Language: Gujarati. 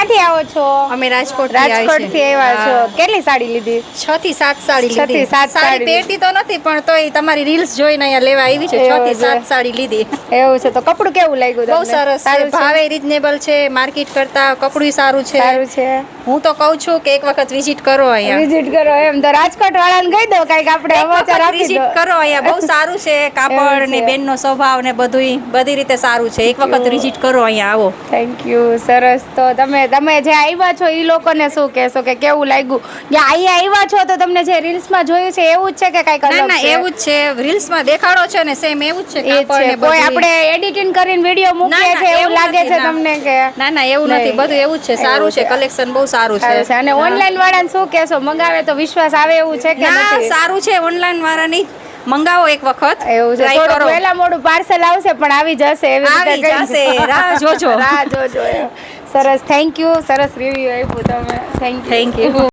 ક્યાંથી આવો છો? અમે રાજકોટ રાજકોટથી આવ્યા છો. કેટલી સાડી લીધી? 6 થી 7 સાડી 6 થી 7 સાડી પહેરતી તો નથી પણ તોય તમારી રીલ્સ જોઈને અહીંયા લેવા આવી છે. 6 થી 7 સાડી લીધી. એવું છે. તો કપડું કેવું લાગ્યું તમને? બહુ સરસ છે, ભાવે રીઝનેબલ છે, માર્કેટ કરતા કપડું સારું છે. સારું છે. હું તો કહું છું કે એક વખત વિઝિટ કરો અહીંયા. વિઝિટ કરો એમ તો રાજકોટ વાળાને કહી દો કાઈક આપણે સમાચાર આપી દો. વિઝિટ કરો અહીંયા, બહુ સારું છે. કાપડ ને બેનનો સ્વભાવ ને બધી રીતે સારું છે. એક વખત વિઝિટ કરો અહીંયા, આવો. Thank you. સરસ. તો તમે જે આવ્યા છો એ લોકોને શું કહેશો કે કેવું લાગ્યું? કે અહીંયા આવ્યા છો તો તમને જે રીલ્સમાં જોયું છે એવું જ છે કે કાઈક અલગ છે? ના એવું જ છે. રીલ્સમાં દેખાડો છે ને સેમ એવું જ છે. કાપડ ને કોઈ આપણે એડિટિંગ કરીને વિડિયો મૂકીએ છે એવું લાગે છે તમને કે? ના એવું નથી, બધું એવું જ છે. સારું છે, કલેક્શન બહુ સારું છે. અને ઓનલાઈન વાળાને શું કહેશો? મંગાવે તો વિશ્વાસ આવે એવું છે કે નથી? સારું છે. ઓનલાઈન વાળાની મંગાવો એક વખત. એવું છે. થોડું વહેલા મોડું પાર્સલ આવશે પણ આવી જશે એવી રીતે જશે. રાહ જોજો. સરસ. Thank you. સરસ રિવ્યુ આપ્યું તમે. Thank you.